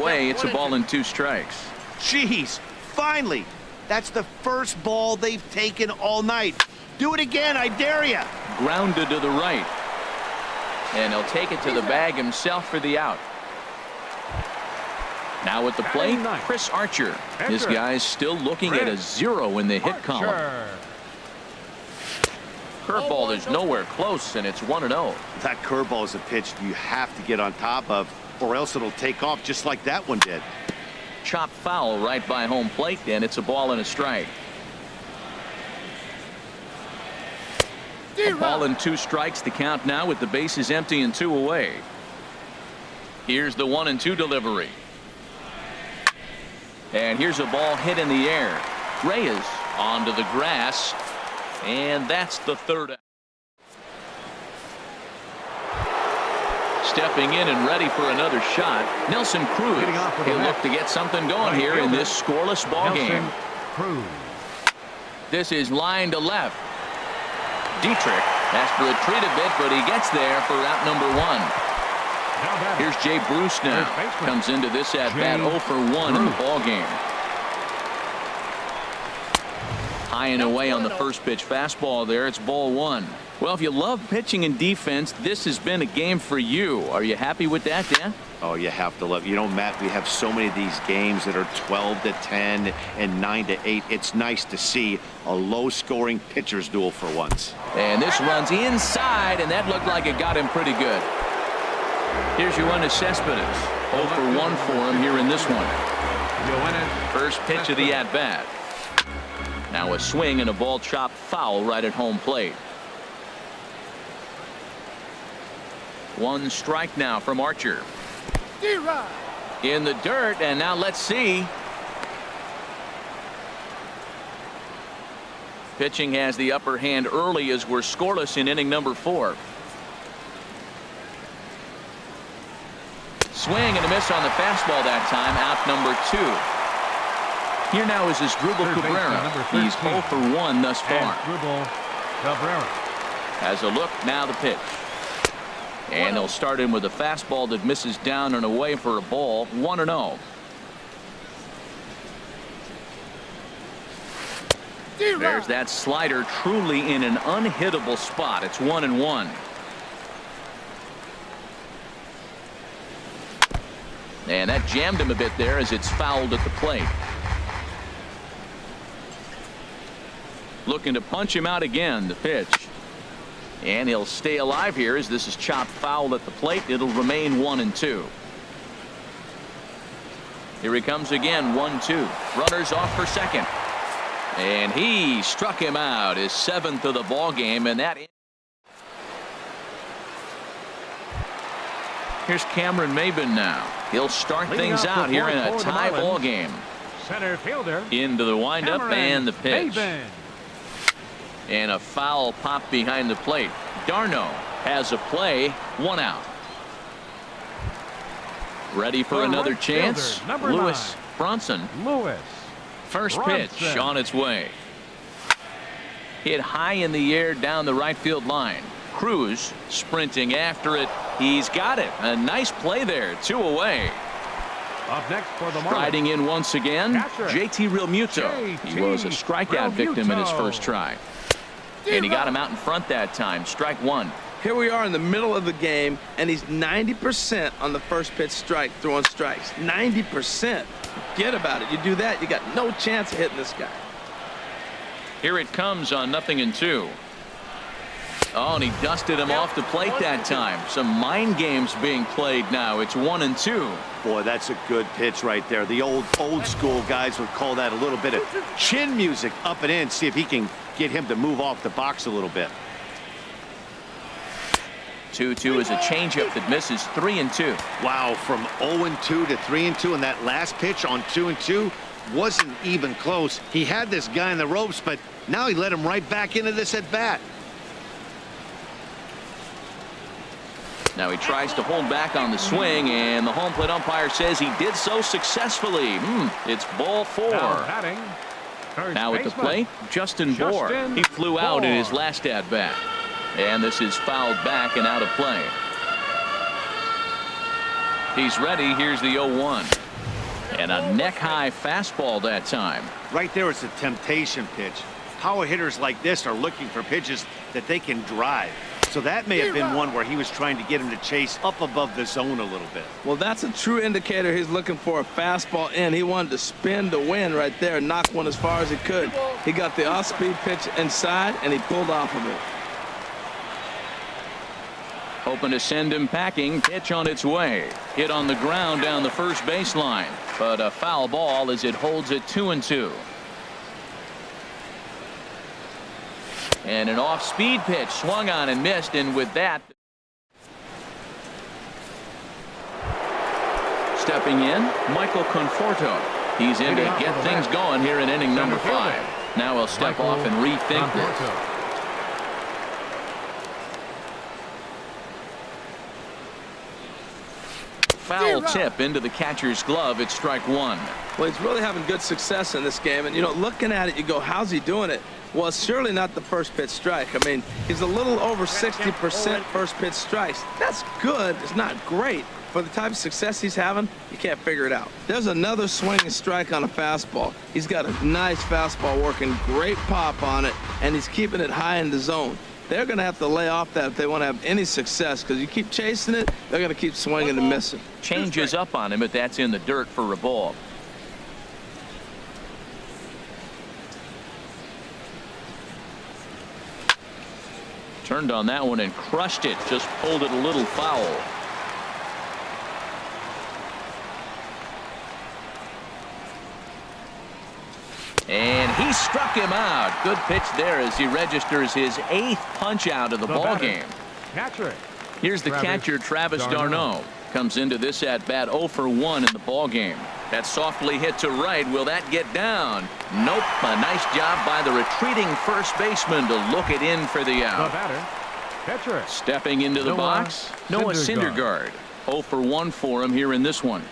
away. It's a ball and 2 strikes. Jeez, finally. That's the first ball they've taken all night. Do it again, I dare you. Grounded to the right. And he'll take it to the bag himself for the out. Now at the plate, Chris Archer. This guy's still looking at a 0 in the hit column. Curveball is nowhere close, and it's 1-0. That curveball is a pitch you have to get on top of, or else it'll take off just like that one did. Chop foul right by home plate, and it's a ball and a strike. A ball and 2 strikes to count now with the bases empty and 2 away. Here's the 1-2 delivery. And here's a ball hit in the air. Reyes onto the grass. And that's the 3rd out. Stepping in and ready for another shot, Nelson Cruz. He'll look to get something going here in this scoreless ball game. This is line to left. Dietrich has to retreat a bit, but he gets there for out number 1. Here's Jay Bruce now. Comes into this at bat 0 for 1 in the ball game. High and away on the first pitch fastball there. It's ball 1. Well, if you love pitching and defense, this has been a game for you. Are you happy with that, Dan? Oh, you have to love. You know, Matt, we have so many of these games that are 12-10 and 9-8. It's nice to see a low-scoring pitcher's duel for once. And this runs inside, and that looked like it got him pretty good. Here's your one to Cespedes. 0 for 1 for him here in this one. First pitch of the at-bat. Now a swing and a ball chopped foul right at home plate. 1 strike now from Archer. In the dirt, and now let's see. Pitching has the upper hand early as we're scoreless in inning number 4. Swing and a miss on the fastball that time. Out number 2. Here now is Asdrubal Cabrera. He's 0 for 1 thus far. Has a look, now the pitch. And he'll start in with a fastball that misses down and away for a ball. 1-0. There's that slider truly in an unhittable spot. It's 1-1. And that jammed him a bit there as it's fouled at the plate. Looking to punch him out again. The pitch. And he'll stay alive here as this is chopped foul at the plate. It'll remain 1-2. Here he comes again. 1-2. Runners off for second. And he struck him out. His 7th of the ball game. And that. Here's Cameron Maybin now. He'll start things out here in a tie ball game. Center fielder. Into the windup and the pitch. Maybin. And a foul pop behind the plate. Darno has a play. 1 out. Ready for another chance. Lewis Bronson. First pitch on its way. Hit high in the air down the right field line. Cruz sprinting after it. He's got it. A nice play there. 2 away. Up next for the Marlins. Striding in once again, JT Realmuto. He was a strikeout victim in his first try. And he got him out in front that time. Strike 1. Here we are in the middle of the game, and he's 90% on the first pitch strike, throwing strikes. 90%. Forget about it. You do that, you got no chance of hitting this guy. Here it comes on 0-2. Oh, and he dusted him off the plate that time. Some mind games being played now. It's 1-2. Boy, that's a good pitch right there. The old school guys would call that a little bit of chin music up and in. See if he can get him to move off the box a little bit. 2-2 is a changeup that misses. 3-2. Wow, from 0-2 to 3-2, and that last pitch on 2-2 wasn't even close. He had this guy in the ropes, but now he let him right back into this at bat. Now he tries to hold back on the swing, and the home plate umpire says he did so successfully. It's ball 4. Now at the plate, Justin Bour. He flew out in his last at bat. And this is fouled back and out of play. He's ready. Here's the 0-1. And a neck-high fastball that time. Right there, it's a temptation pitch. Power hitters like this are looking for pitches that they can drive. So that may have been one where he was trying to get him to chase up above the zone a little bit. Well, that's a true indicator he's looking for a fastball in. He wanted to spin to win right there, knock one as far as he could. He got the off-speed pitch inside, and he pulled off of it. Hoping to send him packing. Pitch on its way. Hit on the ground down the first baseline. But a foul ball as it holds it 2-2. And an off-speed pitch swung on and missed, and with that, stepping in, Michael Conforto. He's in to get things going here in inning number 5. Now he'll step off and rethink this. Foul tip into the catcher's glove. It's strike 1. Well, he's really having good success in this game. And, you know, looking at it, you go, how's he doing it? Well, it's surely not the first pitch strike. I mean, he's a little over 60% first pitch strikes. That's good. It's not great. For the type of success he's having, you can't figure it out. There's another swinging strike on a fastball. He's got a nice fastball working, great pop on it, and he's keeping it high in the zone. They're going to have to lay off that if they want to have any success, because you keep chasing it, they're going to keep swinging and missing. Changes up on him, but that's in the dirt for a ball. Turned on that one and crushed it. Just pulled it a little foul. And he struck him out. Good pitch there as he registers his 8th punch out of the ball game. Here's the catcher, Travis d'Arnaud. Comes into this at bat 0 for 1 in the ball game. That softly hit to right. Will that get down? Nope. A nice job by the retreating first baseman to look it in for the out. Stepping into the box, Noah Syndergaard. 0 for 1 for him here in this one.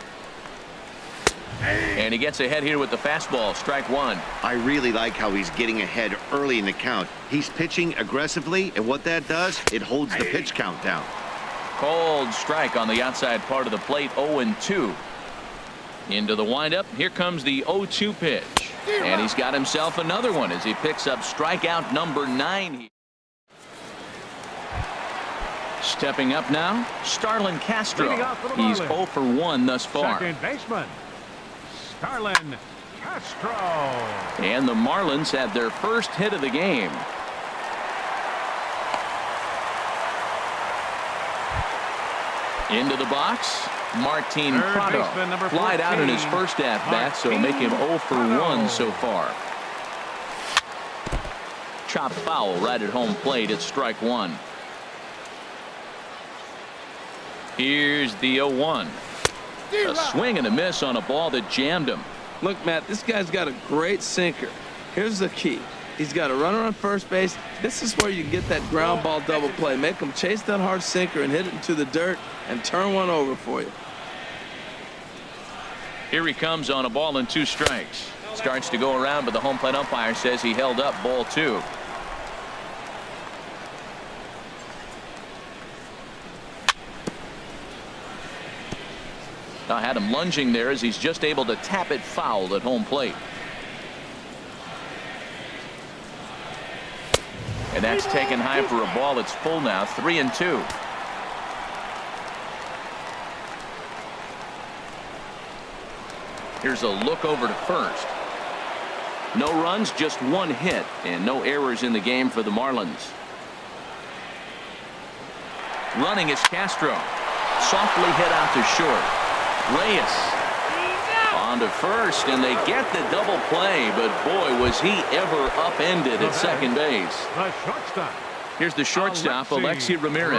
And he gets ahead here with the fastball. Strike 1. I really like how he's getting ahead early in the count. He's pitching aggressively, and what that does, it holds the pitch count down. Cold strike on the outside part of the plate. 0-2. Into the windup. Here comes the 0-2 pitch. And he's got himself another one as he picks up strikeout number 9. Stepping up now, Starlin Castro. He's 0 for 1 thus far. Second baseman, Starlin Castro. And the Marlins had their first hit of the game. Into the box, Martin Prado. Flied out in his first at-bat, so make him 0 for 1 so far. Chopped foul right at home plate. It's strike 1. Here's the 0-1. A swing and a miss on a ball that jammed him. Look, Matt, this guy's got a great sinker. Here's the key. He's got a runner on first base. This is where you can get that ground ball double play. Make him chase that hard sinker and hit it into the dirt and turn one over for you. Here he comes on a ball and 2 strikes. Starts to go around, but the home plate umpire says he held up ball 2. I had him lunging there as he's just able to tap it foul at home plate. And that's taken high for a ball. It's full now. 3-2. Here's a look over to first. No runs, just 1 hit, and no errors in the game for the Marlins. Running is Castro. Softly hit out to short. Reyes on to first, and they get the double play, but boy, was he ever upended at second base. Here's the shortstop, Alexi Ramirez.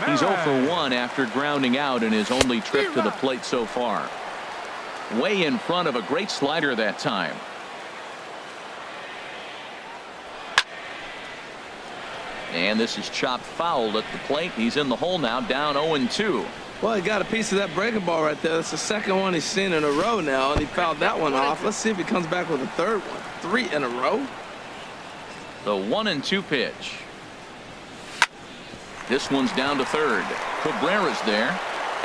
He's 0 for 1 after grounding out in his only trip to the plate so far. Way in front of a great slider that time. And this is chopped foul at the plate. He's in the hole now, down 0-2. Well, he got a piece of that breaking ball right there. That's the second one he's seen in a row now, and he fouled that one off. Let's see if he comes back with a third one. 3 in a row. The 1-2 pitch. This one's down to third. Cabrera's there.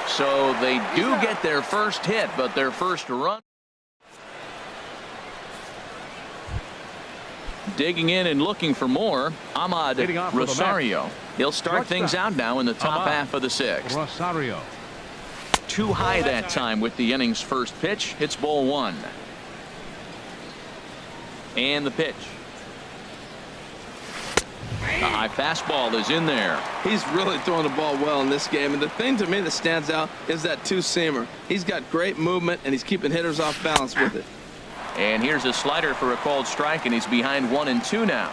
So they do get their first hit, but their first run. Digging in and looking for more, Ahmad Leading off for the Rosario. He'll start things Shortstop. out now in the top Ahmad half of the sixth. Rosario. Too high that time with the inning's first pitch. It's ball one. And the pitch. A high fastball is in there. He's really throwing the ball well in this game, and the thing to me that stands out is that two-seamer. He's got great movement, and he's keeping hitters off balance with it. And here's a slider for a called strike, and he's behind 1-2 now.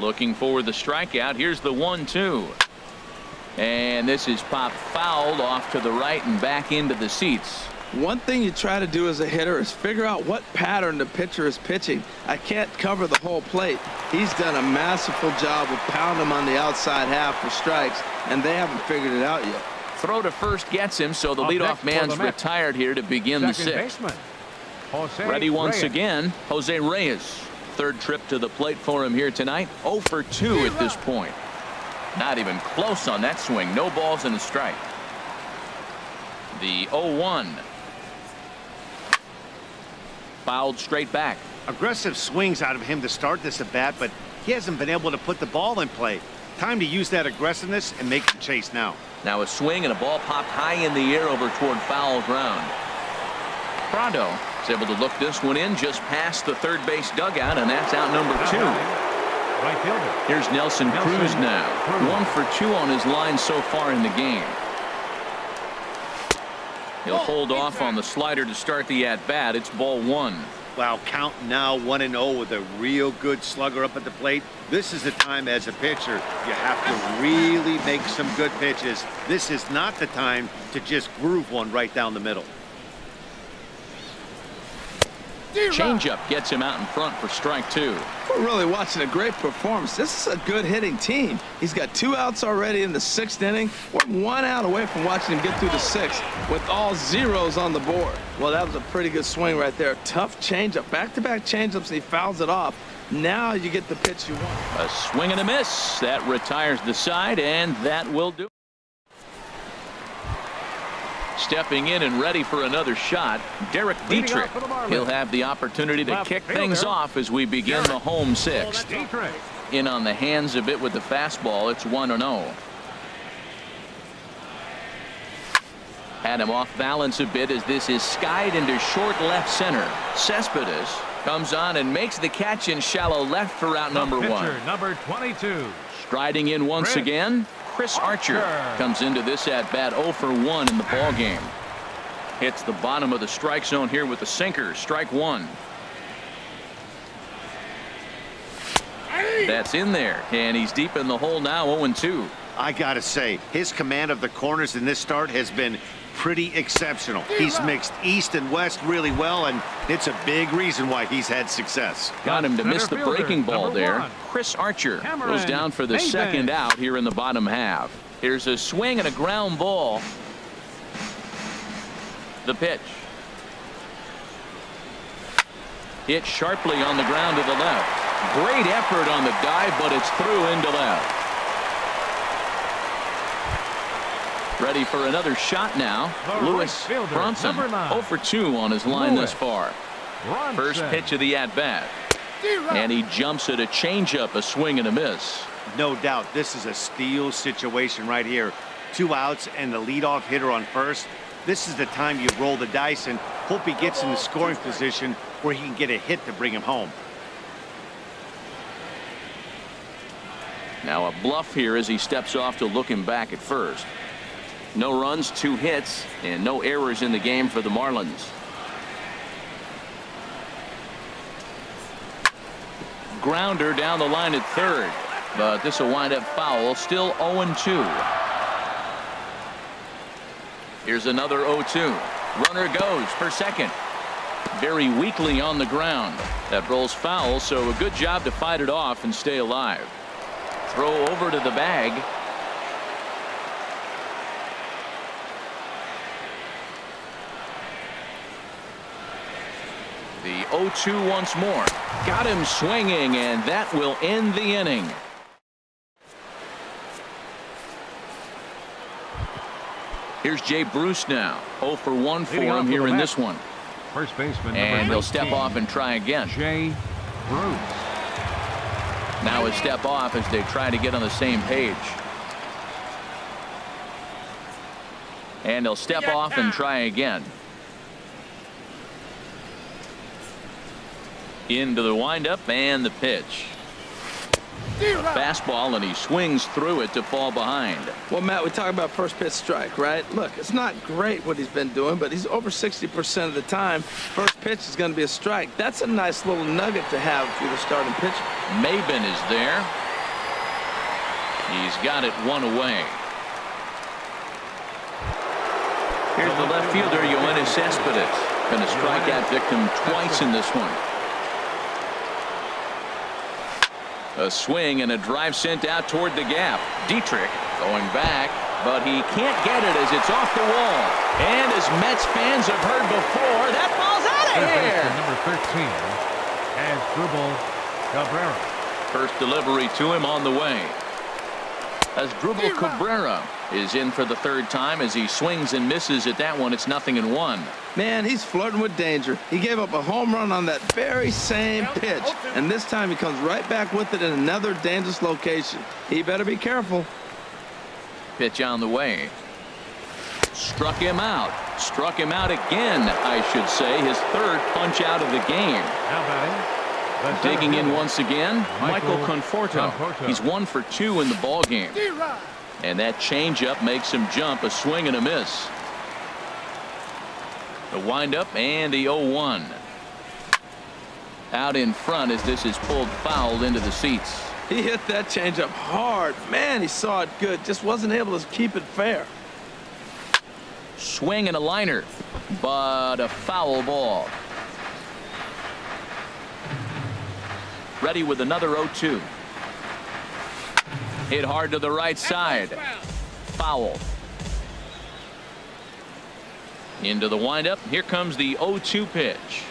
Looking for the strikeout. Here's the 1-2. And this is popped fouled off to the right and back into the seats. One thing you try to do as a hitter is figure out what pattern the pitcher is pitching. I can't cover the whole plate. He's done a masterful job of pounding him on the outside half for strikes, and they haven't figured it out yet. Throw to first gets him, so the Up leadoff next for man's the Mets. retired here to begin the Second sixth. baseman, Jose Ready once Reyes. again, Jose Reyes. Third trip to the plate for him here tonight. 0 for 2 at this point. Not even close on that swing. No balls and a strike. The 0-1. Fouled straight back. Aggressive swings out of him to start this at bat, but he hasn't been able to put the ball in play. Time to use that aggressiveness and make the chase now. Now a swing and a ball popped high in the air over toward foul ground. Prado is able to look this one in just past the third base dugout, and that's out number 2. Right fielder. Here's Nelson Cruz now. Cruz. 1 for 2 on his line so far in the game. He'll hold off on the slider to start the at-bat. It's ball 1. Wow, count now 1-0 with a real good slugger up at the plate. This is the time as a pitcher you have to really make some good pitches. This is not the time to just groove one right down the middle. Changeup gets him out in front for strike 2. We're really watching a great performance. This is a good hitting team. He's got 2 outs already in the 6th inning. We're 1 out away from watching him get through the 6th with all zeros on the board. Well, that was a pretty good swing right there. Tough changeup. Back-to-back changeups, and he fouls it off. Now you get the pitch you want. A swing and a miss. That retires the side, and that will do it. Stepping in and ready for another shot, Derek Leading Dietrich. off for the Marlins. He'll have the opportunity to Left kick fielder, things off as we begin the home 6th. Dietrich. In on the hands a bit with the fastball. It's 1-0. Had him off balance a bit as this is skied into short left center. Cespedes comes on and makes the catch in shallow left for out number The 1. pitcher, number 22. Striding in once Chris again, Chris Archer comes into this at bat 0 for 1 in the ball game. Hits the bottom of the strike zone here with the sinker. Strike 1. That's in there, and he's deep in the hole now. 0-2. I gotta say, his command of the corners in this start has been pretty exceptional. He's mixed east and west really well, and it's a big reason why he's had success. Got him to Center miss the fielder, breaking ball number there. 1. Chris Archer Cameron goes down for the Mason. second out here in the bottom half. Here's a swing and a ground ball. The pitch. Hit sharply on the ground to the left. Great effort on the dive, but it's through into left. Ready for another shot now. The Lewis right fielder, Bronson, number 9. 0 for 2 on his line Lewis thus far. Bronson. First pitch of the at-bat. And he jumps at a changeup, a swing and a miss. No doubt, this is a steal situation right here. 2 outs and the leadoff hitter on first. This is the time you roll the dice and hope he gets in the scoring position where he can get a hit to bring him home. Now a bluff here as he steps off to look him back at first. No runs, 2 hits, and no errors in the game for the Marlins. Grounder down the line at third, but this will wind up foul. Still 0-2. Here's another 0-2. Runner goes for second. Very weakly on the ground. That rolls foul, so a good job to fight it off and stay alive. Throw over to the bag. The 0-2 once more. Got him swinging, and that will end the inning. Here's Jay Bruce now. 0 for 1 for Leading off him for here the in Mets. this one. First baseman. And he'll step off and try again. Jay Bruce. Now a step off as they try to get on the same page. And he'll step off and try again. Into the windup and the pitch. Fastball, and he swings through it to fall behind. Well, Matt, we talk about first pitch strike, right? Look, it's not great what he's been doing, but he's over 60% of the time. First pitch is going to be a strike. That's a nice little nugget to have for the starting pitcher. Maben is there. He's got it one away. Here's the left fielder, Yoenis Cespedes. Going to strike out victim twice in this one. A swing and a drive sent out toward the gap. Dietrich going back, but he can't get it as it's off the wall. And as Mets fans have heard before, that ball's out of here. Number 13, Asdrubal Cabrera. First delivery to him on the way. Asdrubal Cabrera is in for the third time as he swings and misses at that one. It's 0-1. Man, he's flirting with danger. He gave up a home run on that very same pitch, and this time he comes right back with it in another dangerous location. He better be careful. Pitch on the way. Struck him out. Struck him out again, I should say. His third punch out of the game. Now batting. Digging in once again, Michael Conforto. He's 1 for 2 in the ball game. And that changeup makes him jump. A swing and a miss. The windup and the 0-1. Out in front as this is pulled foul into the seats. He hit that changeup hard. Man, he saw it good. Just wasn't able to keep it fair. Swing and a liner, but a foul ball. Ready with another 0-2. Hit hard to the right side. Foul. Into the windup. Here comes the 0-2 pitch.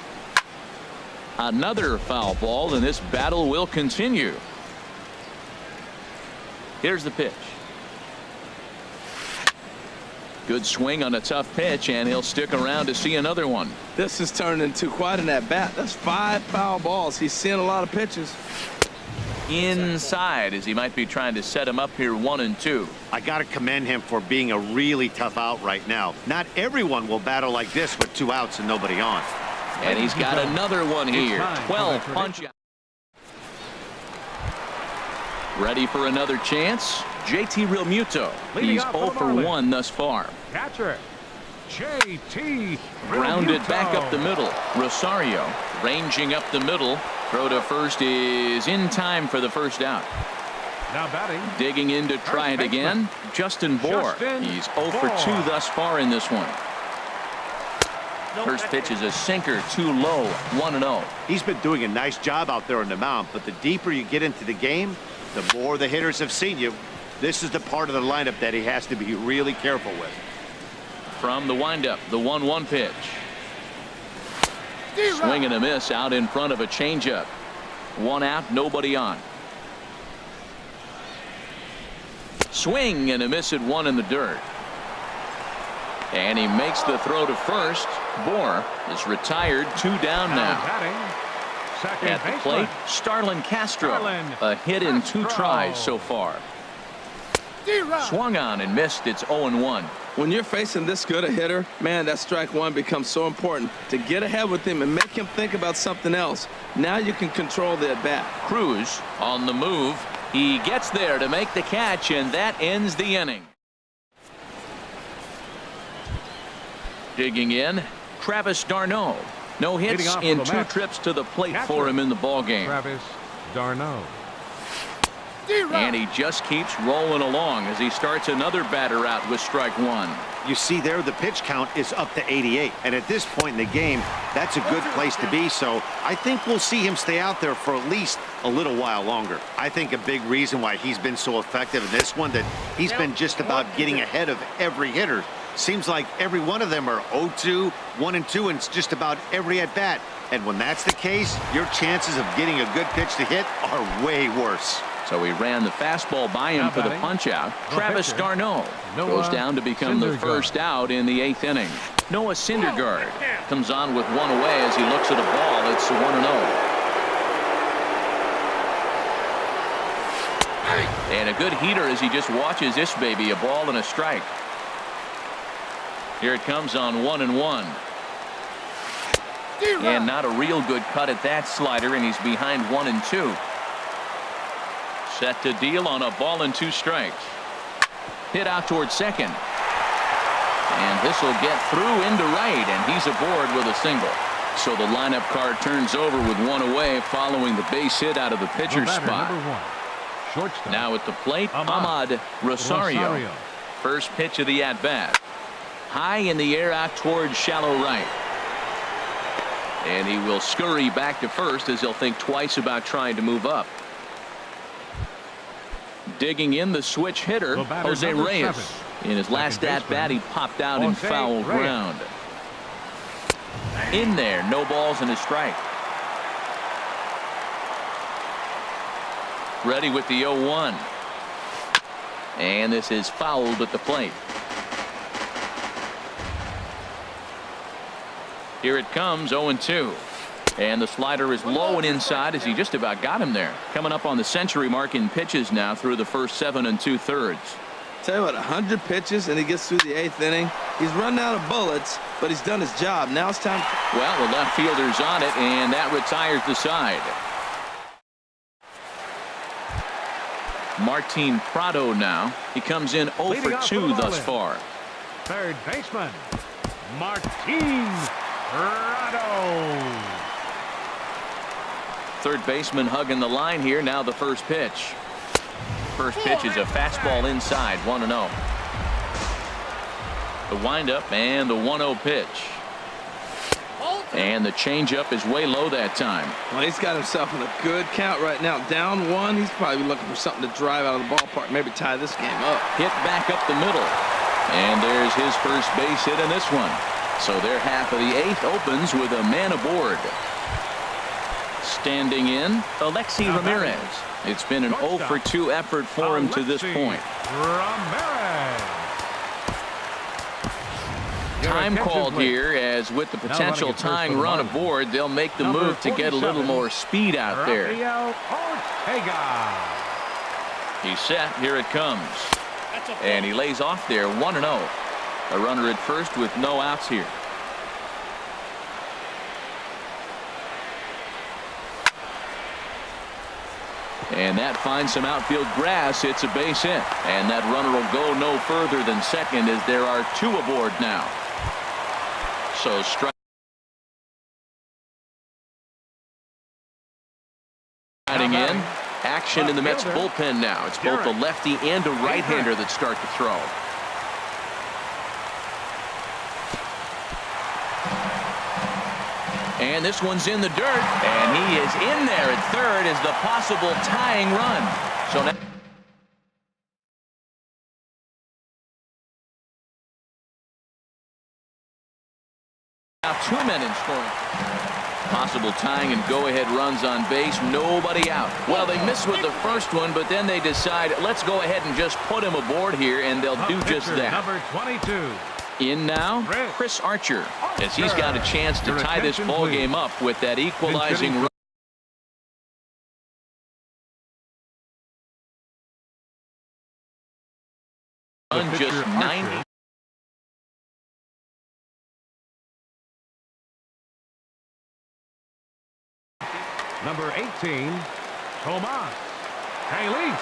Another foul ball, and this battle will continue. Here's the pitch. Good swing on a tough pitch, and he'll stick around to see another one. This has turned into quite an at-bat. That's 5 foul balls. He's seeing a lot of pitches. Inside as he might be trying to set him up here 1-2. I got to commend him for being a really tough out right now. Not everyone will battle like this with 2 outs and nobody on. And he's got another one here. 12 punch out. Ready for another chance? JT Realmuto. He's 0 for 1 thus far. Catcher, JT Grounded back up the middle. Rosario ranging up the middle. Throw to first is in time for the first out. Now batting. Digging in to try it again. Justin Bour. He's 0 for 2 thus far in this one. First pitch is a sinker, too low. 1-0. He's been doing a nice job out there on the mound, but the deeper you get into the game, the more the hitters have seen you. This is the part of the lineup that he has to be really careful with. From the windup, the 1-1 pitch. Swing and a miss out in front of a changeup. 1 out, nobody on. Swing and a miss at 1 in the dirt. And he makes the throw to first. Bour is retired. 2 down now. At the plate, Starlin Castro. A hit in 2 tries so far. Swung on and missed. It's 0-1. When you're facing this good a hitter, man, that strike one becomes so important to get ahead with him and make him think about something else. Now you can control the at-bat. Cruz on the move. He gets there to make the catch, and that ends the inning. Digging in, Travis d'Arnaud. No hits in 2 trips to the plate for him in the ballgame. Travis d'Arnaud. And he just keeps rolling along as he starts another batter out with strike 1. You see there, the pitch count is up to 88. And at this point in the game, that's a good place to be. So I think we'll see him stay out there for at least a little while longer. I think a big reason why he's been so effective in this one, that he's been just about getting ahead of every hitter. Seems like every one of them are 0-2, 1-2, and it's just about every at-bat. And when that's the case, your chances of getting a good pitch to hit are way worse. So he ran the fastball by him for the punch out. Travis d'Arnaud goes down to become the first out in the 8th inning. Noah Syndergaard comes on with one away as he looks at a ball. It's 1-0. And a good heater as he just watches this baby, a ball and a strike. Here it comes on 1-1. And not a real good cut at that slider, and he's behind 1-2. Set to deal on a ball and 2 strikes. Hit out towards second. And this will get through into right, and he's aboard with a single. So the lineup card turns over with one away following the base hit out of the pitcher's spot. Now at the plate, Ahmad Rosario. First pitch of the at-bat. High in the air out towards shallow right. And he will scurry back to first as he'll think twice about trying to move up. Digging in the switch hitter, Jose Reyes. In his last at-bat, he popped out in foul ground. In there, no balls and a strike. Ready with the 0-1. And this is fouled at the plate. Here it comes, 0-2. And the slider is low and inside as he just about got him there. Coming up on the century mark in pitches now through the first 7 2/3. Tell you what, 100 pitches and he gets through the 8th inning. He's run out of bullets, but he's done his job. Now it's time. Well, the left fielder's on it, and that retires the side. Martin Prado now. He comes in 0 for 2 thus far. Third baseman, Martin Prado. Third baseman hugging the line here. Now the first pitch. First pitch is a fastball inside, 1-0. The windup and the 1-0 pitch. And the changeup is way low that time. Well, he's got himself in a good count right now. Down 1. He's probably looking for something to drive out of the ballpark. Maybe tie this game up. Hit back up the middle. And there's his first base hit in this one. So their half of the 8th opens with a man aboard. Standing in, Alexi Ramirez. It's been an 0 for 2 effort for him to this point. Ramirez. Time called here, as with the potential tying run aboard, they'll make the move to get a little more speed out there. He's set. Here it comes. And he lays off there, 1-0. A runner at first with no outs here. And that finds some outfield grass. It's a base hit. And that runner will go no further than second as there are 2 aboard now. So strike. Riding in. Action in the Mets bullpen now. It's both a lefty and a right-hander that start to throw. And this one's in the dirt, and he is in there at third as the possible tying run. So now 2 men in scoring. Possible tying and go-ahead runs on base, nobody out. Well, they missed with the first one, but then they decide, let's go ahead and just put him aboard here, and they'll do just that. Number 22. In now, Chris Archer, as he's got a chance to tie this ball game up with that equalizing run. Just 90. Number 18, Tomas Kalis.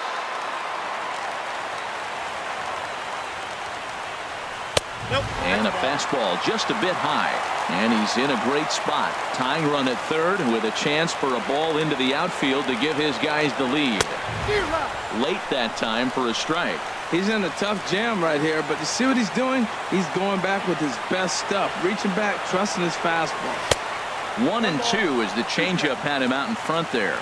And a fastball just a bit high. And he's in a great spot. Tying run at third with a chance for a ball into the outfield to give his guys the lead. Late that time for a strike. He's in a tough jam right here, but you see what he's doing? He's going back with his best stuff. Reaching back, trusting his fastball. 1-2 as the changeup had him out in front there.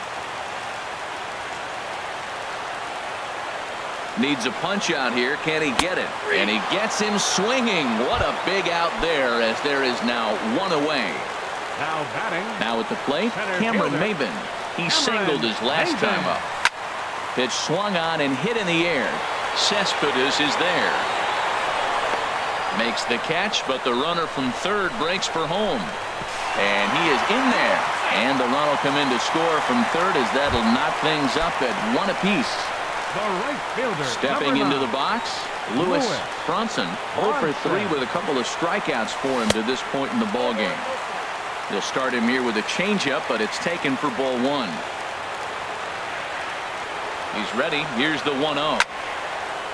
Needs a punch out here. Can he get it? And he gets him swinging. What a big out there, as there is now 1 away. Now batting. Now at the plate, Cameron Maybin. He singled his last time up. Pitch swung on and hit in the air. Cespedes is there. Makes the catch, but the runner from third breaks for home. And he is in there. And the run will come in to score from third as that'll knock things up at 1 apiece. The right fielder, Stepping into the box, Lewis Bronson, 0 for 3 with a couple of strikeouts for him to this point in the ball game. They'll start him here with a changeup, but it's taken for ball 1. He's ready. Here's the 1-0.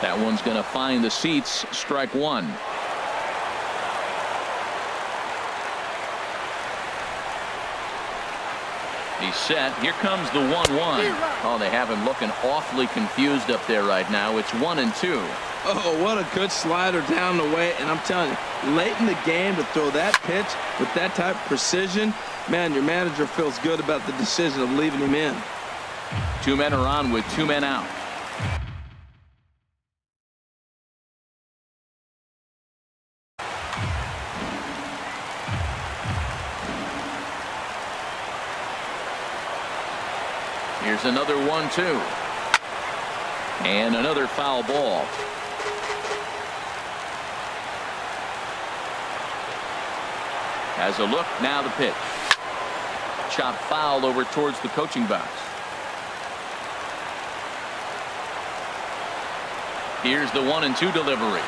That one's going to find the seats. Strike 1. He's set. Here comes the 1-1. Oh, they have him looking awfully confused up there right now. It's 1-2. Oh, what a good slider down the way. And I'm telling you, late in the game to throw that pitch with that type of precision, man, your manager feels good about the decision of leaving him in. 2 men are on with 2 men out. Here's another 1-2. And another foul ball. Has a look. Now the pitch. Chop foul over towards the coaching box. Here's the 1-2 delivery.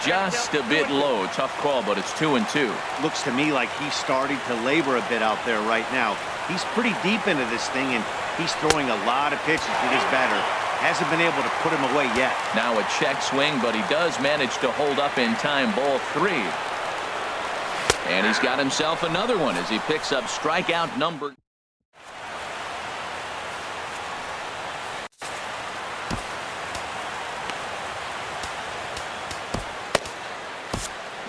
Just a bit low. Tough call, but it's 2-2. Looks to me like he's starting to labor a bit out there right now. He's pretty deep into this thing, and he's throwing a lot of pitches with his batter. Hasn't been able to put him away yet. Now a check swing, but he does manage to hold up in time. Ball 3. And he's got himself another one as he picks up strikeout number.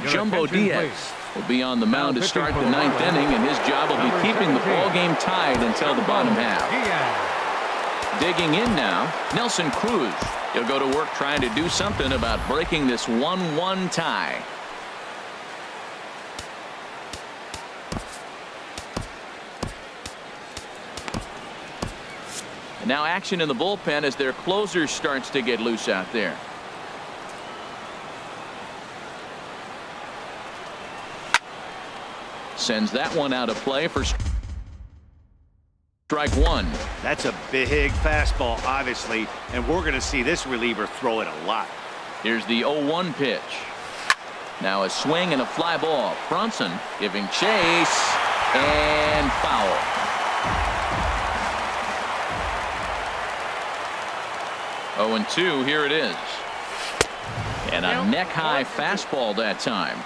Jumbo Diaz will be on the mound to start the 9th inning, and his job will be keeping the ball game tied until the bottom half. Digging in now, Nelson Cruz. He'll go to work trying to do something about breaking this 1-1 tie. And now action in the bullpen as their closer starts to get loose out there. Sends that one out of play for strike 1. That's a big fastball, obviously, and we're going to see this reliever throw it a lot. Here's the 0-1 pitch. Now a swing and a fly ball. Bronson giving chase and foul. Oh, 0-2. Here it is. And a neck-high fastball that time.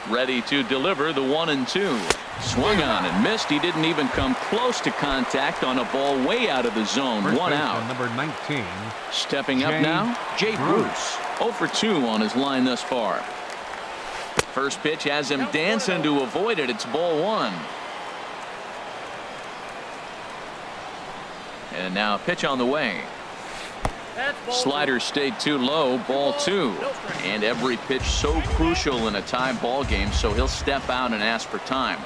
Ready to deliver the 1-2. Swung on and missed. He didn't even come close to contact on a ball way out of the zone. First 1 out. Number 19. Stepping up now, Jay Bruce. 0 for 2 on his line thus far. First pitch has him dancing to avoid it. It's ball 1. And now a pitch on the way. Slider stayed too low. Ball 2. And every pitch so crucial in a tie ball game, so he'll step out and ask for time.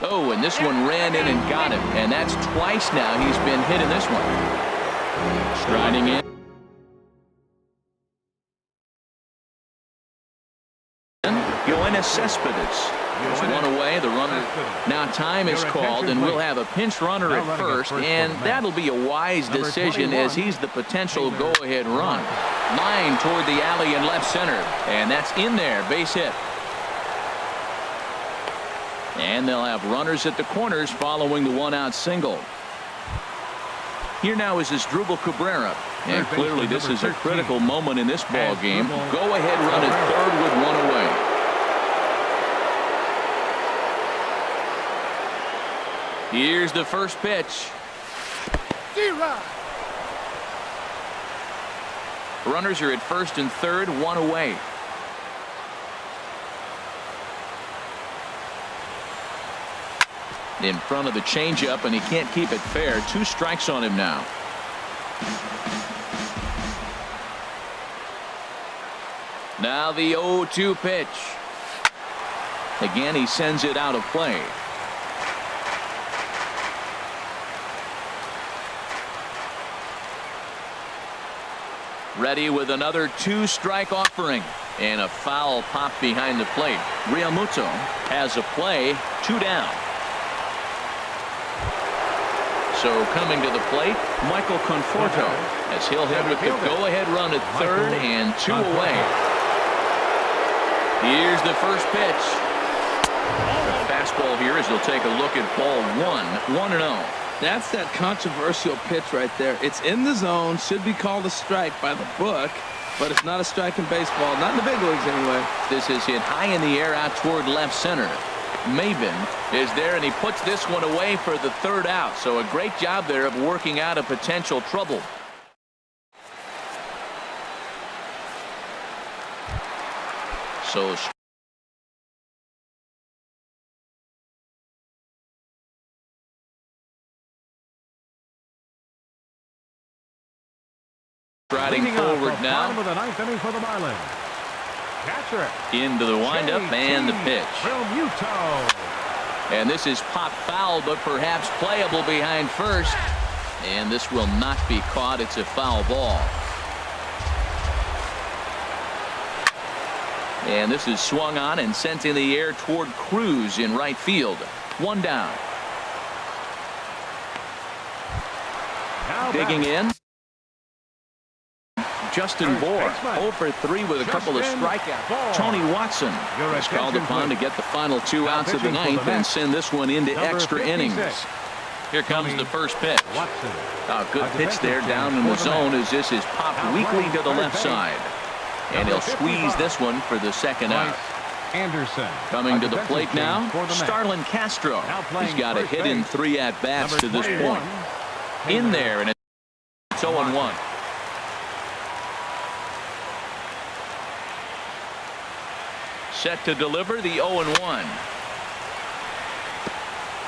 Oh, and this one ran in and got him, and that's twice now he's been hit in this one. Striding in. Yoenis Cespedes. There's one away. The runner. Now time is called, and we'll have a pinch runner at first, and that'll be a wise decision as he's the potential go-ahead run. Line toward the alley in left center, and that's in there. Base hit. And they'll have runners at the corners following the 1-out single. Here now is Asdrubal Cabrera, and clearly this is a critical moment in this ball game. Go-ahead run at third with 1 away. Here's the first pitch. Runners are at first and third, 1 away. In front of the changeup, and he can't keep it fair. 2 strikes on him now. Now the 0-2 pitch. Again, he sends it out of play. Ready with another 2-strike offering. And a foul pop behind the plate. Realmuto has a play, 2 down. So coming to the plate, Michael Conforto, as he'll hit with the go-ahead run at third and 2 away. Here's the first pitch. The fastball here as he'll take a look at ball 1, 1-0. That's that controversial pitch right there. It's in the zone, should be called a strike by the book, but it's not a strike in baseball, not in the big leagues anyway. This is hit high in the air out toward left center. Maben is there, and he puts this one away for the 3rd out. So a great job there of working out a potential trouble. So striding forward now. Of the 9th inning for the Marlins. Catcher. Into the windup and the pitch. Realmuto. And this is popped foul, but perhaps playable behind first. And this will not be caught. It's a foul ball. And this is swung on and sent in the air toward Cruz in right field. 1 down. Now digging in. Justin Bohr, 0 for 3 with a couple of strikeouts. Tony Watson is called upon to get the final 2 outs of the 9th and send this one into extra innings. Here comes the first pitch. A good pitch there down in the zone as this is popped weakly to the left side. And he'll squeeze this one for the 2nd out. Anderson. Coming to the plate now, Starlin Castro. He's got a hit in 3 at-bats to this point. In there, and it's 0-1. Set to deliver the 0-1.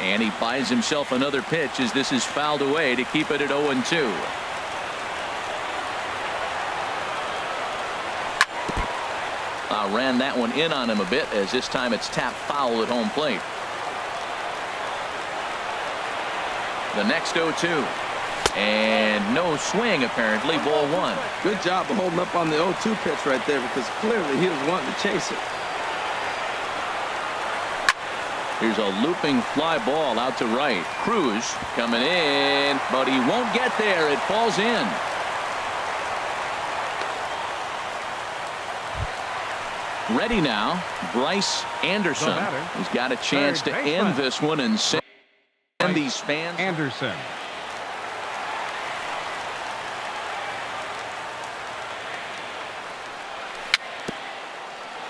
And he buys himself another pitch as this is fouled away to keep it at 0-2. Ran that one in on him a bit as this time it's tapped foul at home plate. The next 0-2. And no swing apparently. Ball 1. Good job of holding up on the 0-2 pitch right there because clearly he was wanting to chase it. Here's a looping fly ball out to right. Cruz coming in, but he won't get there. It falls in. Ready now, Bryce Anderson. He's got a chance to end this one and send these fans. Anderson.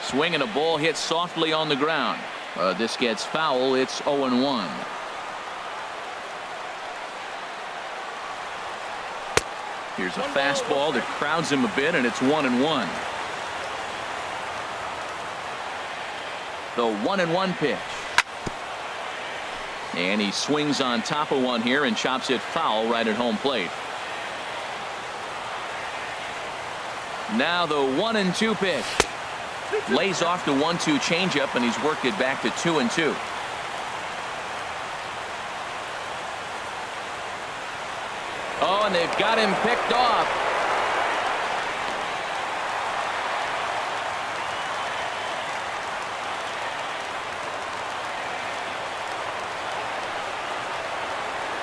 Swinging a ball hit softly on the ground. This gets foul. It's 0-1. Here's a fastball that crowds him a bit, and it's 1-1. The 1-1 pitch. And he swings on top of one here and chops it foul right at home plate. Now the 1-2 pitch. Lays off the 1-2 changeup, and he's worked it back to 2-2. Oh, and they've got him picked off.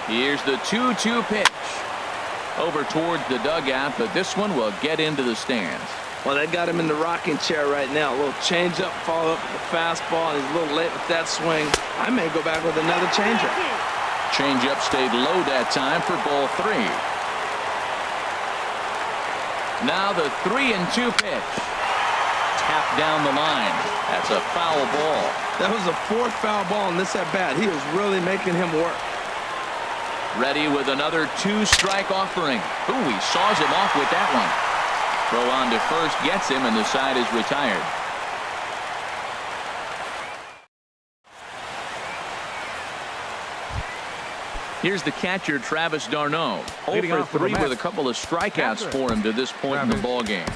Here's the 2-2 pitch. Over towards the dugout, but this one will get into the stands. Well, they got him in the rocking chair right now. A little changeup, follow up with the fastball, and he's a little late with that swing. I may go back with another changeup. Changeup stayed low that time for ball 3. Now the 3-2 pitch. Tapped down the line. That's a foul ball. That was the 4th foul ball in this at bat. He was really making him work. Ready with another 2-strike offering. Ooh, he saws him off with that one. Throw on to first gets him, and the side is retired. Here's the catcher, Travis d'Arnaud. 0 for 3 with a couple of strikeouts for him to this point in the ballgame.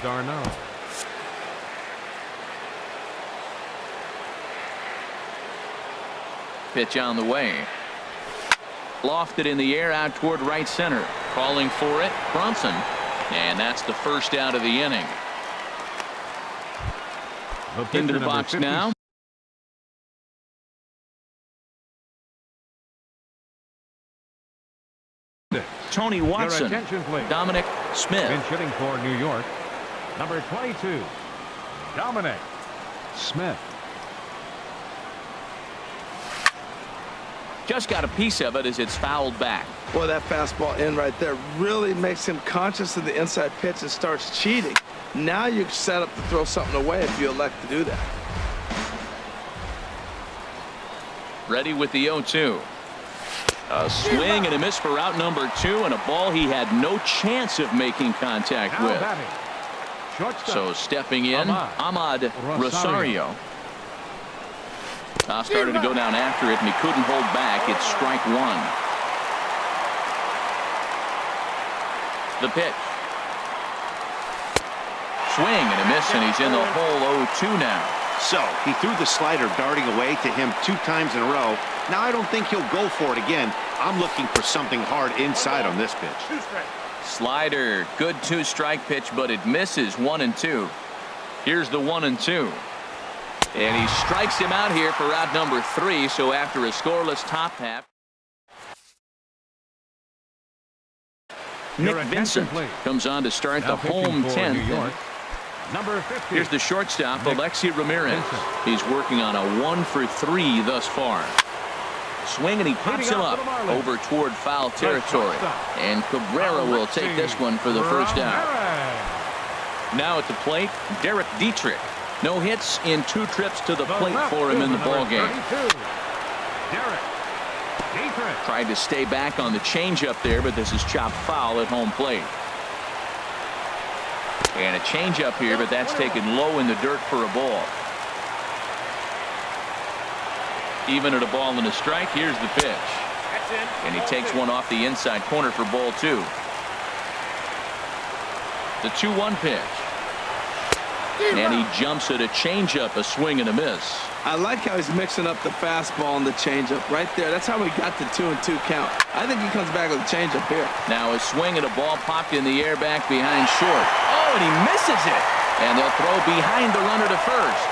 pitch on the way. Lofted in the air out toward right center. Calling for it, Bronson. And that's the first out of the inning. Into the box now. Tony Watson. Dominic Smith. Pinch hitting for New York. Number 22, Dominic Smith. Just got a piece of it as it's fouled back. Boy, that fastball in right there really makes him conscious of the inside pitch and starts cheating. Now you're set up to throw something away if you elect to do that. Ready with the 0-2. A swing and a miss for out number 2, and a ball he had no chance of making contact with. So stepping in, Ahmad Rosario. Started to go down after it, and he couldn't hold back. It's strike 1. The pitch. Swing and a miss, and he's in the hole 0-2 now. So he threw the slider darting away to him 2 times in a row. Now I don't think he'll go for it again. I'm looking for something hard inside on this pitch. Slider, good 2-strike pitch, but it misses 1-2. Here's the 1-2. And he strikes him out here for out number 3. So after a scoreless top half, Nick Vincent comes on to start the home 10th. Here's the shortstop, Alexi Ramirez. He's working on a 1 for 3 thus far. Swing, and he pops him up over toward foul territory. And Cabrera will take this one for the first out. Now at the plate, Derek Dietrich. No hits in 2 trips to the plate for him in the ballgame. Tried to stay back on the changeup there, but this is chopped foul at home plate. And a changeup here, but that's taken low in the dirt for a ball. Even at a ball and a strike, here's the pitch. And he takes one off the inside corner for ball 2. The 2-1 pitch. And he jumps at a changeup, a swing and a miss. I like how he's mixing up the fastball and the changeup right there. That's how we got the 2-2 count. I think he comes back with a changeup here. Now a swing and a ball popped in the air back behind short. Oh, and he misses it. And they'll throw behind the runner to first.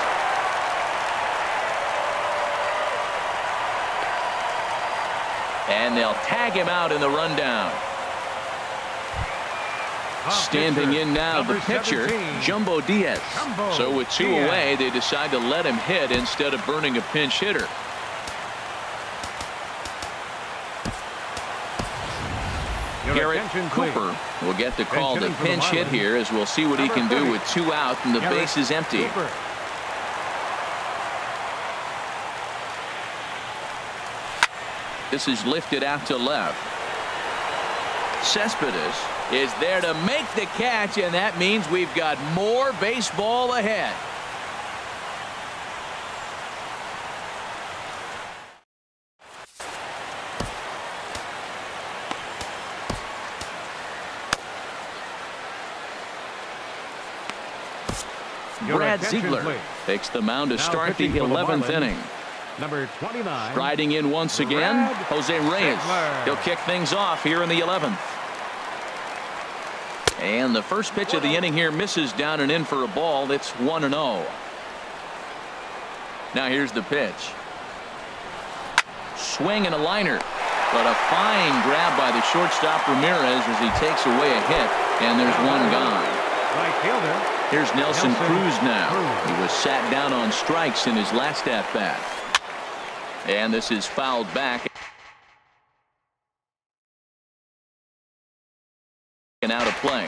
And they'll tag him out in the rundown. Standing in now, the pitcher, Jumbo Diaz. So with 2 away, they decide to let him hit instead of burning a pinch hitter. Garrett Cooper will get the call to pinch hit here, as we'll see what he can do with 2 out and the base is empty. This is lifted out to left. Cespedes is there to make the catch, and that means we've got more baseball ahead. Brad Ziegler takes the mound to start the 11th inning. Number 29. Striding in once again, Jose Reyes. He'll kick things off here in the 11th. And the first pitch of the inning here misses down and in for a ball. It's 1-0. Now here's the pitch. Swing and a liner. But a fine grab by the shortstop Ramirez as he takes away a hit. And there's one gone. Right fielder. Here's Nelson Cruz now. He was sat down on strikes in his last at-bat. And this is fouled back. And out of play.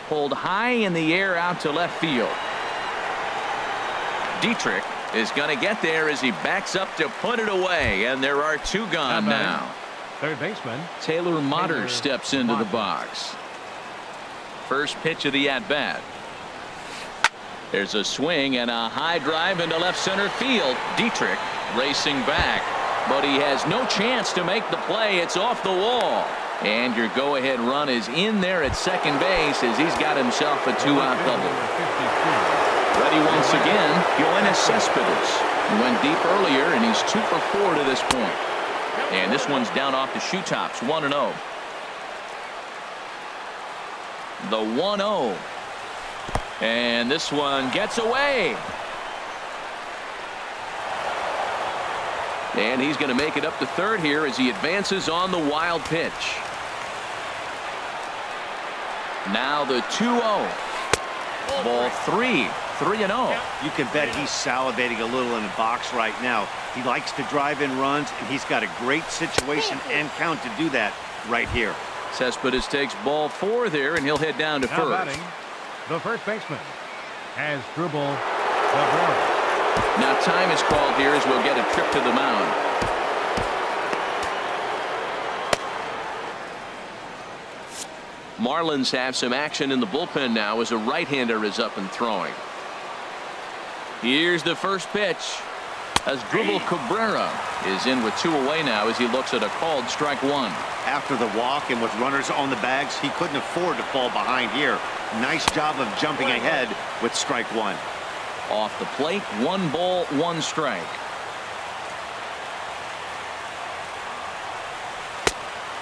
Pulled high in the air out to left field. Dietrich is going to get there as he backs up to put it away, and there are 2 gone now. Third baseman Taylor Motter steps into the box. First pitch of the at-bat. There's a swing and a high drive into left center field. Dietrich racing back, but he has no chance to make the play. It's off the wall. And your go-ahead run is in there at second base as he's got himself a two-out double. Ready once again, Yoenis Cespedes. He went deep earlier, and he's 2 for 4 to this point. And this one's down off the shoe tops, 1-0. The 1-0. And this one gets away. And he's going to make it up to third here as he advances on the wild pitch. Now the 2-0. Ball 3. 3-0. You can bet he's salivating a little in the box right now. He likes to drive in runs, and he's got a great situation and count to do that right here. Cespedes takes ball 4 there, and he'll head down to Now first. batting, the first baseman has Dribble Cabrera. Now time is called here as we'll get a trip to the mound. Marlins have some action in the bullpen now as a right-hander is up and throwing. Here's the first pitch as Dribble Cabrera is in with 2 away now as he looks at a called strike 1. After the walk and with runners on the bags, he couldn't afford to fall behind here. Nice job of jumping ahead with strike 1. Off the plate, 1 ball, 1 strike.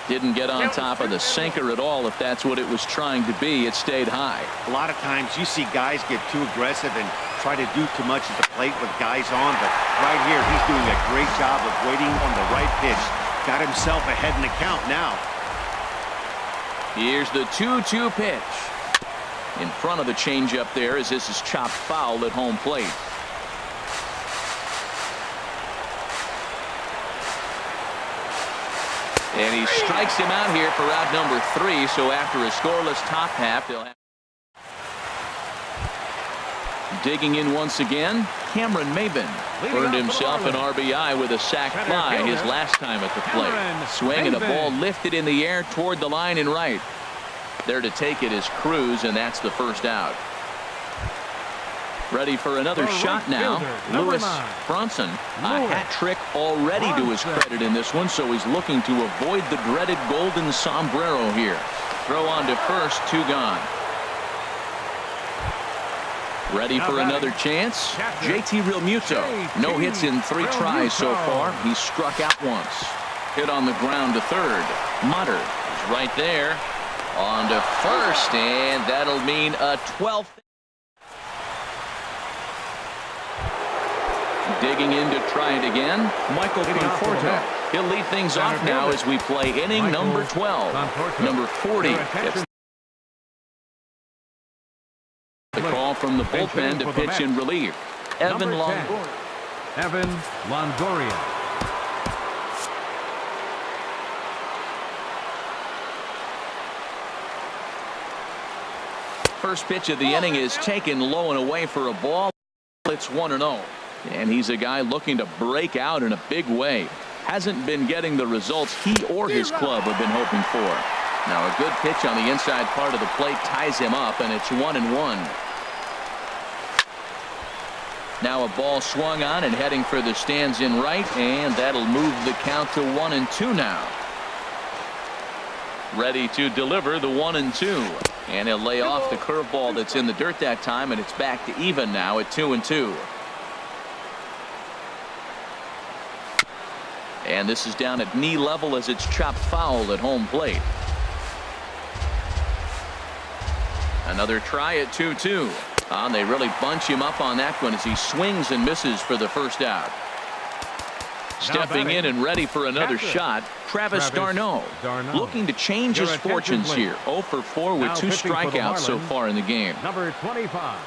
Didn't get on top of the sinker at all. If that's what it was trying to be, it stayed high. A lot of times you see guys get too aggressive and try to do too much at the plate with guys on, but right here he's doing a great job of waiting on the right pitch. Got himself ahead in the count now. Here's the 2-2 pitch. In front of the changeup there as this is chopped foul at home plate. And he strikes him out here for out number 3. So after a scoreless top half, they'll have. Digging in once again, Cameron Maybin earned himself an RBI with a sac fly his last time at the plate. Swinging a ball lifted in the air toward the line and right. There to take it is Cruz, and that's the first out. Ready for another shot now. Lewis Bronson, a hat trick already to his credit in this one, so he's looking to avoid the dreaded golden sombrero here. Throw on to first, 2 gone. Ready for another chance. JT Realmuto. No hits in 3 tries so far. He's struck out once. Hit on the ground to third. Mutter is right there. On to first, and that'll mean a 12th. Digging in to try it again, Michael Conforto. He'll lead things off now as we play inning number 12. Number 40 gets the call from the bullpen to pitch in relief. Evan Longoria. Evan Longoria. First pitch of the inning is taken low and away for a ball. It's 1-0. And he's a guy looking to break out in a big way. Hasn't been getting the results he or his club have been hoping for. Now a good pitch on the inside part of the plate ties him up, and it's 1-1. Now a ball swung on and heading for the stands in right, and that'll move the count to 1-2 now. Ready to deliver the 1-2. And he'll lay off the curveball that's in the dirt that time, and it's back to even now at 2-2. And this is down at knee level as it's chopped foul at home plate. Another try at 2-2. And they really bunch him up on that one as he swings and misses for the first out. Stepping in and ready for another shot, Travis d'Arnaud. Looking to change his fortunes here. 0 for 4 with 2 strikeouts so far in the game. Number 25.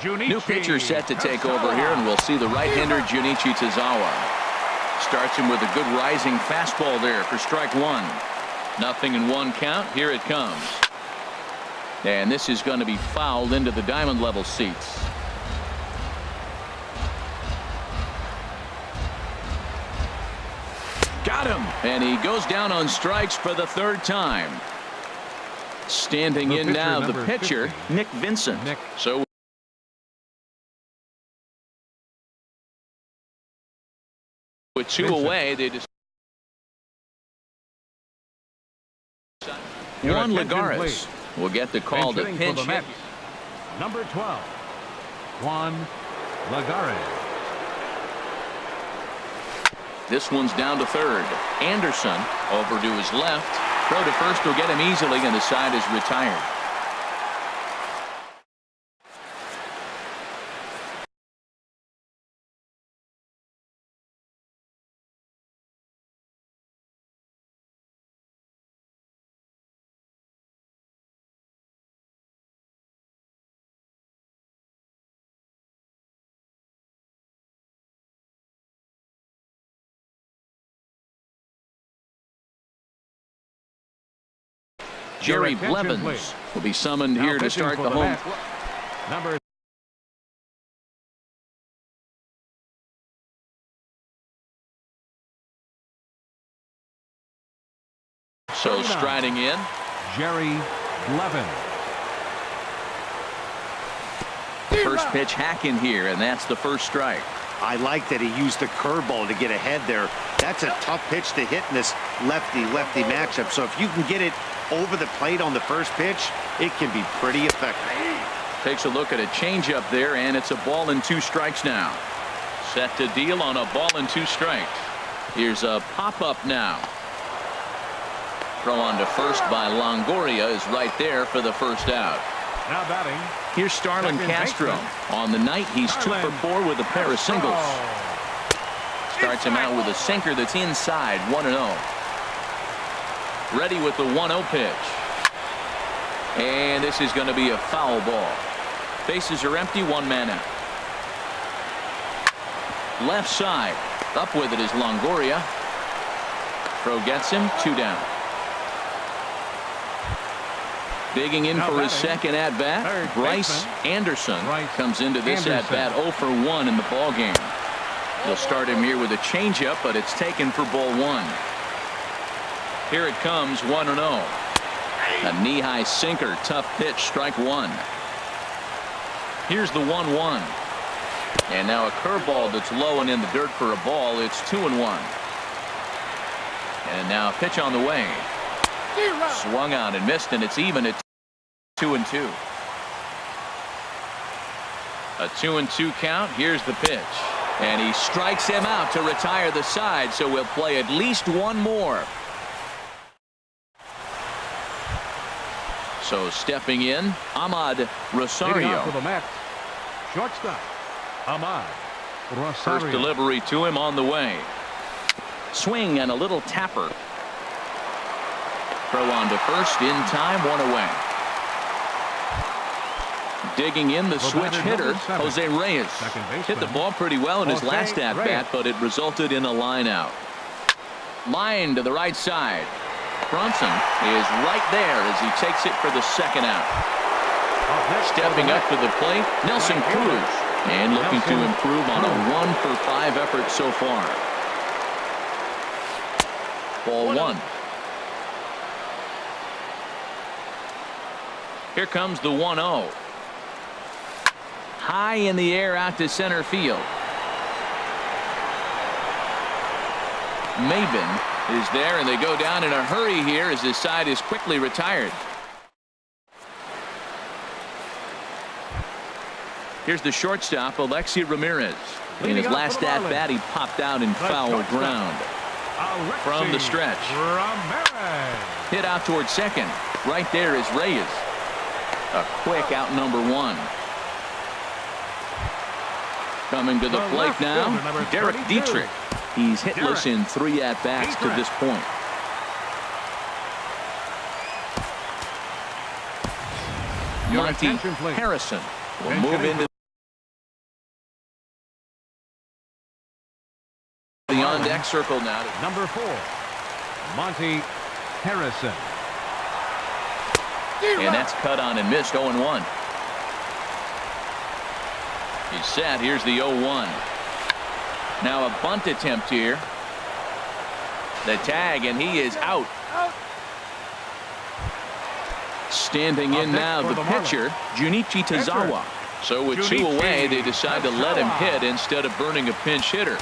New pitcher set to take over here, and we'll see the right-hander Junichi Tazawa. Starts him with a good rising fastball there for strike 1. 0-1 count. Here it comes. And this is going to be fouled into the diamond level seats. Got him. And he goes down on strikes for the 3rd time. Standing in now the pitcher, Nick Vincent. So with 2 away, they just Your Juan attention, Lagares please. will get the call to Pinch hitting pinch for the hit. Mets, number 12, Juan Lagares. This one's down to third. Anderson over to his left. Throw to first will get him easily, and the side is retired. Jerry attention, Blevins please. will be summoned Now here to pitching start for the home. Mets, number So striding in. Jerry Blevins. First pitch hack in here, and that's the first strike. I like that he used the curveball to get ahead there. That's a tough pitch to hit in this lefty-lefty matchup. So if you can get it over the plate on the first pitch, it can be pretty effective. Takes a look at a changeup there, and it's a ball and 2 strikes now. Set to deal on a ball and 2 strikes. Here's a pop-up now. Throw on to first by Longoria is right there for the first out. Now batting. Here's Starlin Second Castro. baseman. On the night, he's 2 for 4 with a pair of singles. Starts him out with a sinker that's inside, 1-0. Ready with the 1-0 pitch. And this is going to be a foul ball. Bases are empty, 1 man out. Left side. Up with it is Longoria. Throw gets him, 2 down. Digging in Now for his batting, second at-bat, third Bryce baseman, Anderson Bryce comes into this Anderson. at-bat 0 for 1 in the ballgame. They'll start him here with a changeup, but it's taken for ball 1. Here it comes, 1-0. A knee-high sinker, tough pitch, strike 1. Here's the 1-1. And now a curveball that's low and in the dirt for a ball. It's 2-1. And now a pitch on the way. Swung out and missed, and it's even at 2-2. A 2-2 count. Here's the pitch. And he strikes him out to retire the side, so we'll play at least 1 more. So stepping in, Ahmad Rosario. For the Mets, shortstop, Ahmad Rosario. First delivery to him on the way. Swing and a little tapper. Throw on to first in time, 1 away. Digging in the switch hitter, Jose Reyes. Hit the ball pretty well in his last at-bat, but it resulted in a line out. Line to the right side. Bronson is right there as he takes it for the second out. Stepping up to the plate, Nelson Cruz. And looking to improve on a 1 for 5 effort so far. Ball 1. Here comes the 1-0. High in the air out to center field. Maben is there, and they go down in a hurry here as his side is quickly retired. Here's the shortstop, Alexi Ramirez. In his last at-bat, he popped out in foul ground. From the stretch. Hit out towards second. Right there is Reyes. A quick out number 1. Coming to the plate now, Derek Dietrich. He's hitless in 3 at-bats to this point. Monty Harrison will move into the on-deck circle now. Number 4, Monty Harrison. And that's cut on and missed, 0-1. He's set. Here's the 0-1. Now a bunt attempt here. The tag, and he is out. Standing in now, the pitcher, Junichi Tazawa. So with 2 away, they decide to let him hit instead of burning a pinch hitter.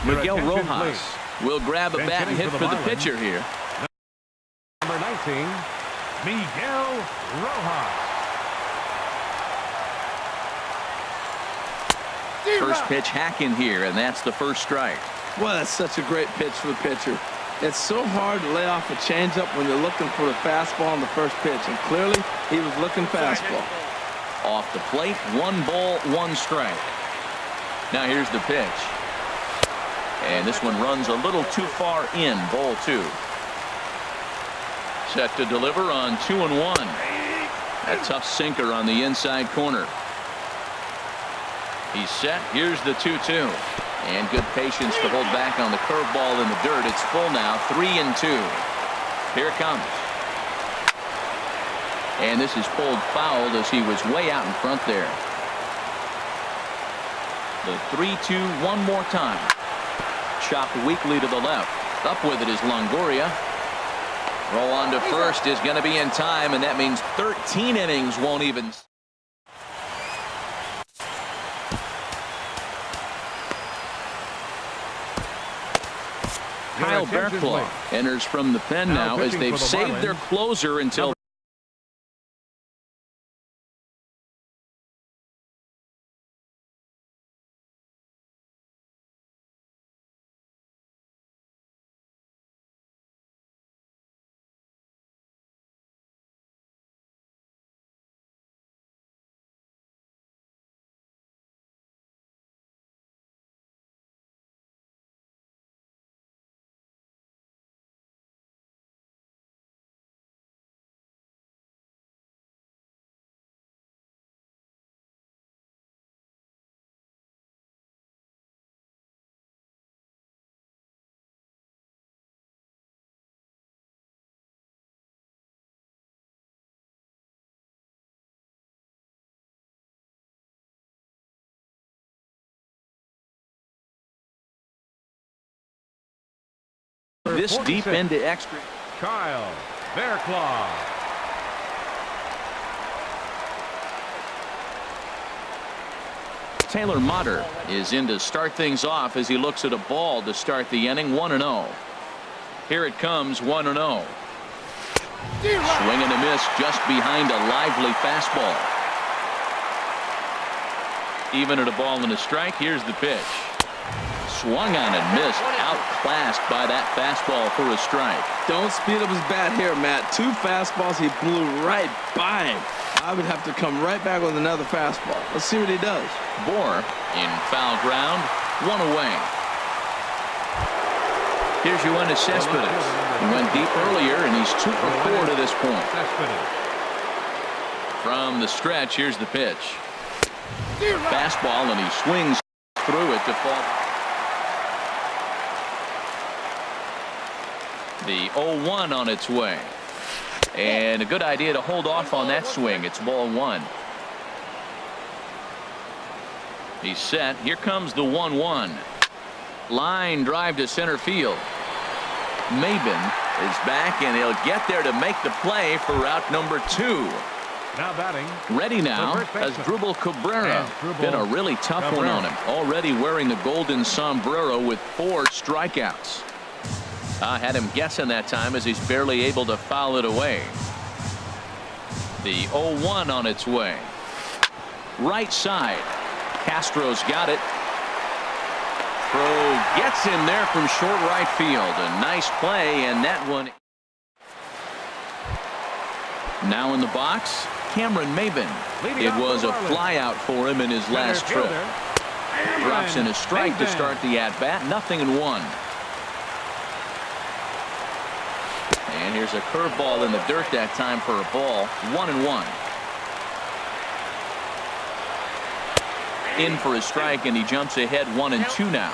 Miguel attention, Rojas will grab a Then bat and hitting hit for for the the Marlins. pitcher here. Number 19, Miguel Rojas. First pitch hacking here, and that's the first strike. Well, that's such a great pitch for the pitcher. It's so hard to lay off a changeup when you're looking for the fastball on the first pitch, and clearly he was looking fastball. Off the plate, 1 ball, 1 strike. Now here's the pitch. And this one runs a little too far in, ball 2. Set to deliver on 2-1. A tough sinker on the inside corner. He's set. Here's the 2-2. And good patience to hold back on the curveball in the dirt. It's full now, 3-2. Here it comes. And this is pulled foul as he was way out in front there. The 3-2 one more time. Chopped weakly to the left. Up with it is Longoria. Roll on to first is going to be in time, and that means 13 innings won't even. Kyle Barraclough enters from the pen now as they've saved their closer until. This deep into extra. Kyle Barraclough. Taylor Motter is in to start things off as he looks at a ball to start the inning. 1-0. Here it comes, 1-0. Swing and a miss just behind a lively fastball. Even at a ball and a strike. Here's the pitch. Swung on and missed. Outclassed by that fastball for a strike. Don't speed up his bat here, Matt. 2 fastballs, he blew right by him. I would have to come right back with another fastball. Let's see what he does. Bohr in foul ground, 1 away. Here's Yoenis Cespedes. He went deep earlier, and he's 2 for 4 to this point. From the stretch, here's the pitch. Fastball, and he swings through it to fall. The 0-1 on its way. And a good idea to hold off on that swing. It's ball 1. He's set. Here comes the 1-1. Line drive to center field. Maben is back, and he'll get there to make the play for route number 2. Now batting. Ready now as Drupal Cabrera. Been a really tough one on him. Already wearing the golden sombrero with 4 strikeouts. I had him guessing that time as he's barely able to foul it away. The 0-1 on its way. Right side. Castro's got it. Throw gets in there from short right field. A nice play, and that one. Now in the box, Cameron Maben. It was a flyout for him in his last trip. Drops in a strike to start the at-bat. 0-1. And here's a curveball in the dirt that time for a ball. 1-1. In for a strike, and he jumps ahead 1-2 now.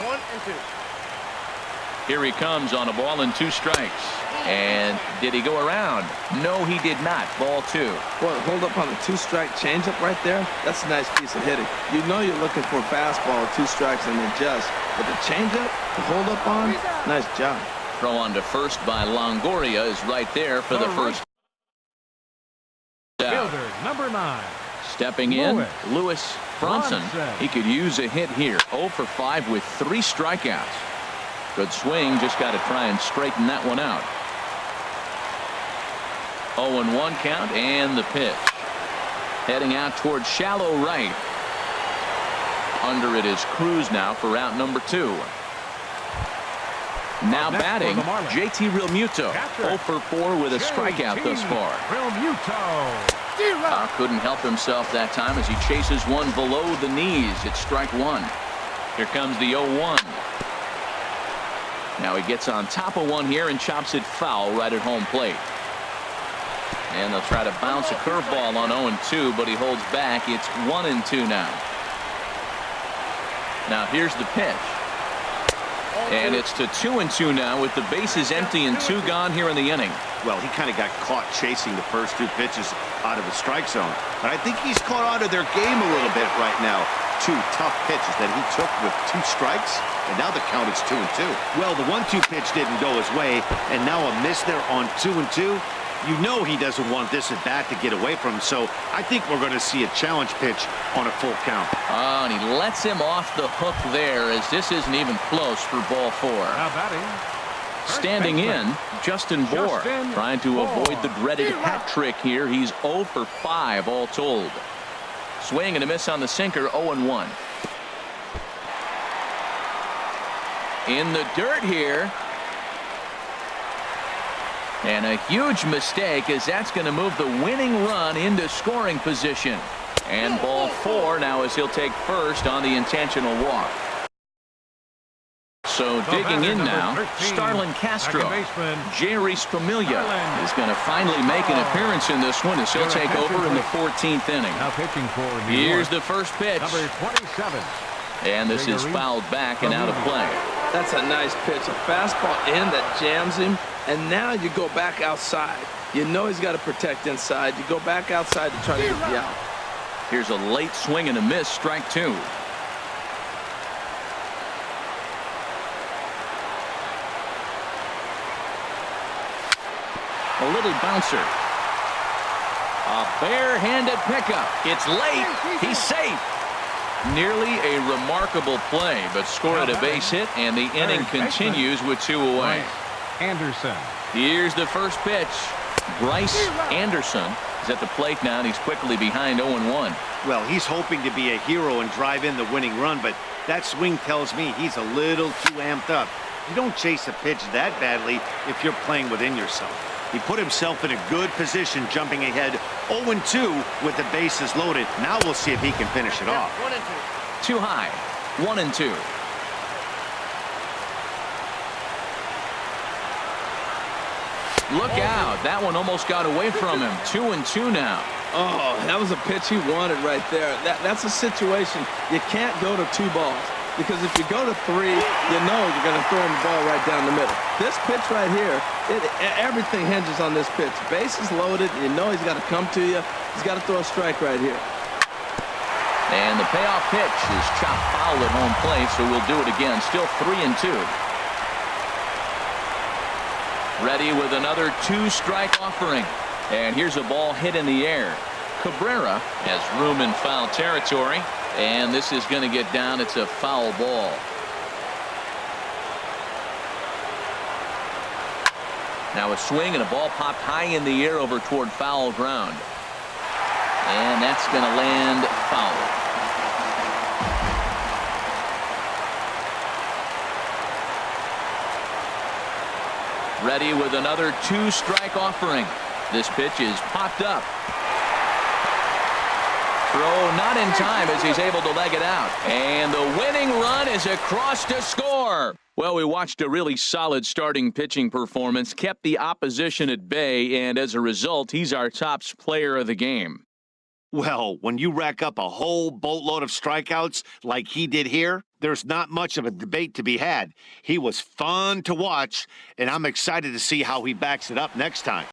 Here he comes on a ball and 2 strikes. And did he go around? No, he did not. Ball 2. Boy, hold up on the 2-strike changeup right there. That's a nice piece of hitting. You know you're looking for a fastball with 2 strikes and adjust. But the changeup, the hold up on, nice job. Throw on to first by Longoria is right there for the first. Fielder number 9. Stepping in, Lewis Bronson. He could use a hit here. 0 for 5 with 3 strikeouts. Good swing, just got to try and straighten that one out. 0-1 count, and the pitch. Heading out towards shallow right. Under it is Cruz now for out number 2. Now batting, JT Realmuto. 0 for 4 with a strikeout thus far. Couldn't help himself that time as he chases one below the knees. It's strike 1. Here comes the 0-1. Now he gets on top of one here and chops it foul right at home plate. And they'll try to bounce a curveball on 0-2, but he holds back. It's 1-2 now. Now here's the pitch. And it's to 2-2 now with the bases empty and 2 gone here in the inning. Well, he kind of got caught chasing the first 2 pitches out of the strike zone. But I think he's caught on to their game a little bit right now. 2 tough pitches that he took with 2 strikes, and now the count is 2-2. Well, the 1-2 pitch didn't go his way, and now a miss there on 2-2. You know he doesn't want this at bat to get away from him, so I think we're going to see a challenge pitch on a full count. And he lets him off the hook there as this isn't even close for ball 4. Now batting. Standing in, Justin Bour, trying to avoid the dreaded hat trick here. He's 0 for 5 all told. Swing and a miss on the sinker, 0-1. In the dirt here. And a huge mistake as that's going to move the winning run into scoring position. And ball 4 now as he'll take first on the intentional walk. So digging in now, Starlin Castro. Jerry Familia is going to finally make an appearance in this one as he'll take over in the 14th inning. Now pitching for Here's the first pitch. Number 27. And this is fouled back and out of play. That's a nice pitch. A fastball in that jams him. And now you go back outside. You know he's got to protect inside. You go back outside to try to get the out. Here's a late swing and a miss, strike 2. A little bouncer. A barehanded pickup. It's late. He's safe. Nearly a remarkable play, but scored a base hit, and the inning continues with 2 away. Anderson. Here's the first pitch. Bryce Anderson is at the plate now, and he's quickly behind 0-1. Well, he's hoping to be a hero and drive in the winning run, but that swing tells me he's a little too amped up. You don't chase a pitch that badly if you're playing within yourself. He put himself in a good position, jumping ahead 0-2 with the bases loaded. Now we'll see if he can finish it off. 1-2. Too high. 1-2. Look out. That one almost got away from him. 2-2 now. Oh, that was a pitch he wanted right there. That's a situation. You can't go to 2 balls. Because if you go to 3, you know you're going to throw him the ball right down the middle. This pitch right here, everything hinges on this pitch. Bases loaded. You know he's got to come to you. He's got to throw a strike right here. And the payoff pitch is chopped foul at home plate, so we'll do it again. Still 3-2. Ready with another 2-strike offering. And here's a ball hit in the air. Cabrera has room in foul territory. And this is going to get down. It's a foul ball. Now a swing and a ball popped high in the air over toward foul ground. And that's going to land foul. Ready with another 2-strike offering. This pitch is popped up. Throw not in time as he's able to leg it out. And the winning run is across to score. Well, we watched a really solid starting pitching performance, kept the opposition at bay, and as a result, he's our top player of the game. Well, when you rack up a whole boatload of strikeouts like he did here, there's not much of a debate to be had. He was fun to watch, and I'm excited to see how he backs it up next time.